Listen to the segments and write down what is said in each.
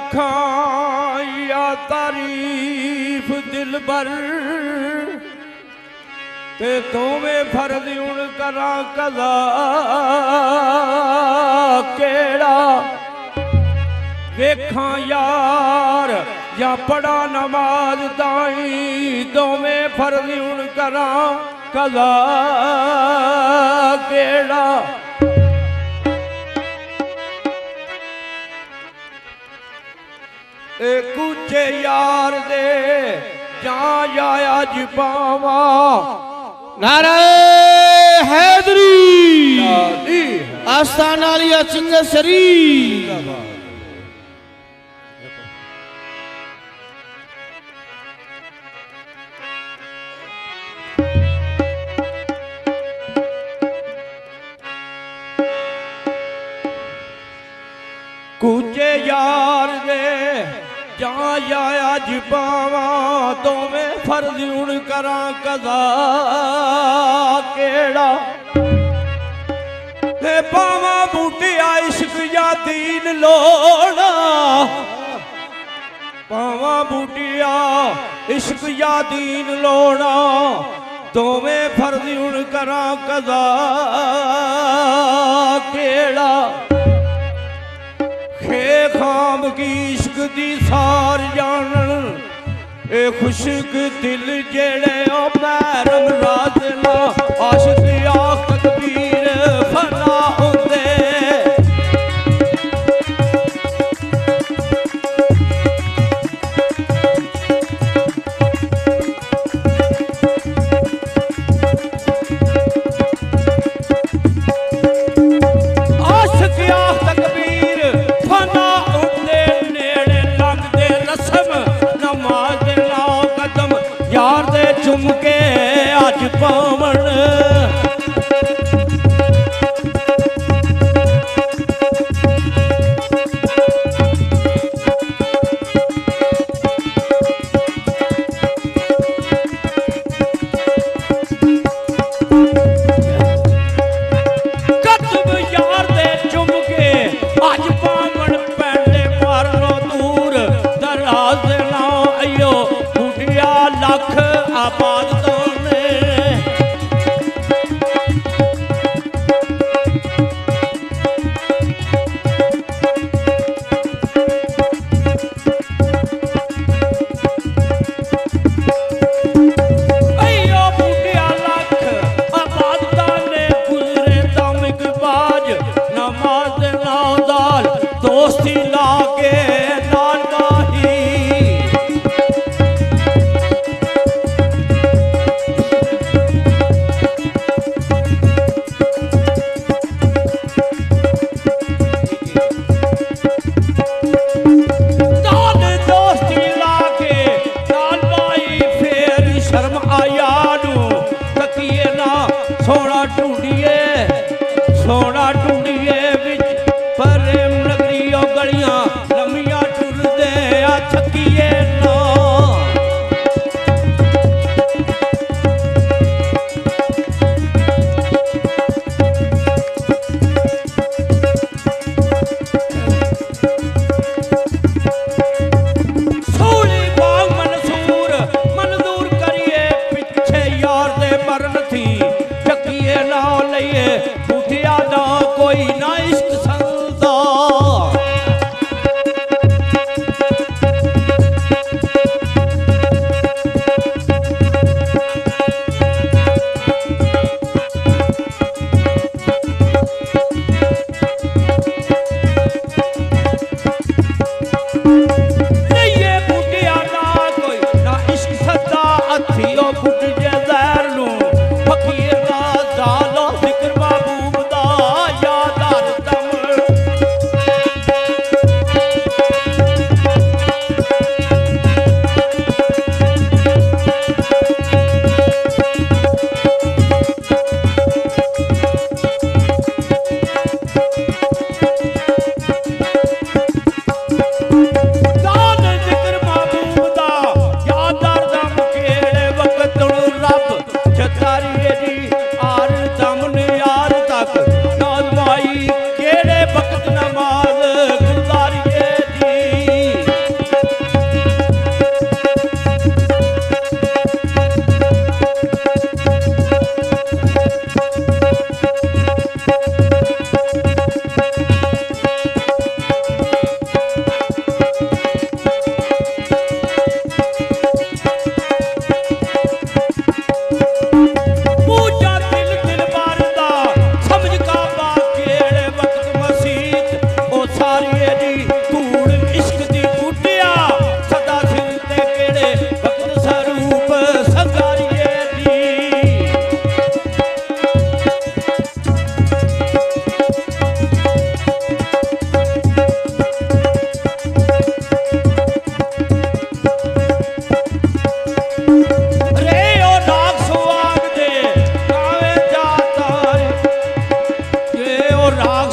आखां या तारीफ दिलबर ते दोवें फर्ज हुण करां कज़ा केड़ा वेखां यार या पढ़ा नमाज ताई दोवें फर्ज हुण करां कज़ा केड़ा कुचे यार दे जा अज पावा नारे हैदरी आस्थाना लिया चिंगसरी कुचे यार दे जा अज पावा दोवें फर्ज हुण करां कज़ा केड़ा ते पावा बूटिया इश्क या दीन लोड़ा पावा बूटिया इश्क या दीन लोड़ा दोवें फर्ज हुण करां कज़ा केड़ा खाम की इश्क दी सार जानन ए खुशक दिल जेड़े ओ मैरम राजना आशिक आख तकबीर फना होंदे चुमके अज पावन कदम यार दे चुमके अज पावन पैंडे मारो दूर दराज ना अयो बुढ़िया लख आबाद दोस्ती लाके नाल गाही दोस्ती लाके नाल गाही फेर शर्म आया नू तकिए ना सोना ढूंढिए विच प्रेम नगरियों गलियां लम्मियां टुरदे आ थकिए ना सूली बाग मंजूर करिए पिछे यार दे मरन थी थकिए ना लइए बुढ़िया ना कोई ना इश्क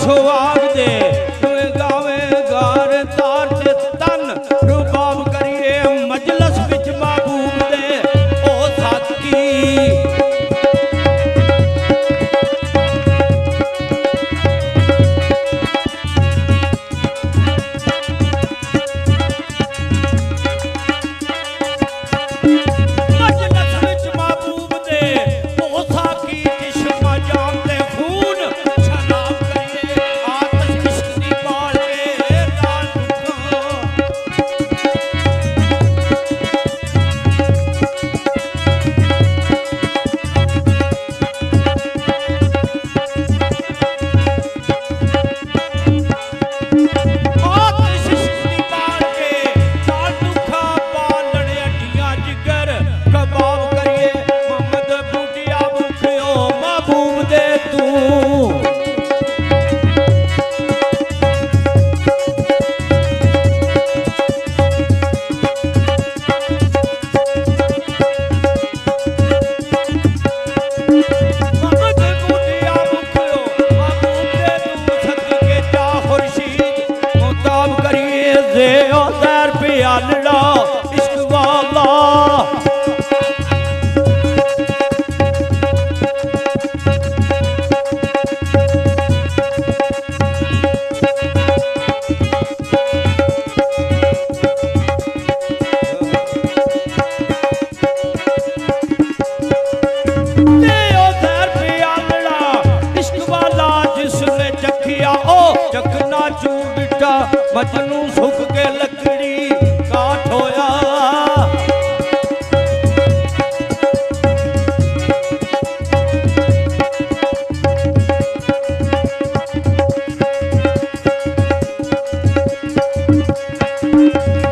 ਸੁਹਾਗ ਦੇ ਦੋਵੇਂ ਗਾਵੇ ਗਾਰ ਤਾਰ ਤੇ ਤਨ ਰੁਬਾਬ ਕਰੀਏ ਮਜਲਸ ਵਿੱਚ ਮਾਬੂਬ ਦੇ ਉਹ ਸਾਥੀ ਮਜਨੂੰ ਸੁੱਕ ਕੇ ਲੱਕੜੀ ਕਾਠ ਹੋਇਆ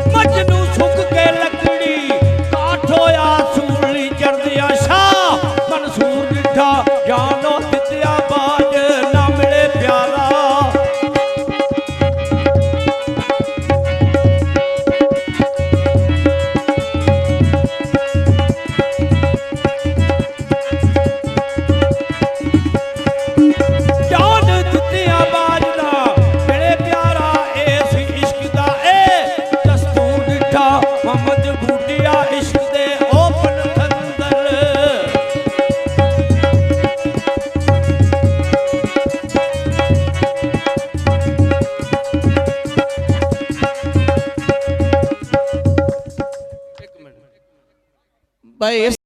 ਮਜਨੂੰ ਸੁੱਕ ਕੇ ਲੱਕੜੀ ਕਾਠ ਹੋਇਆ ਸੂਲੀ ਚੜਦਿਆ ਸ਼ਾਹ ਮਨਸੂਰ ਡਿਠਾ ਜਾਨੋ ਦਿੱਤਿਆ ਬਾਜ ਨਾ ਮਿਲੇ ਪਿਆਰਾ भाई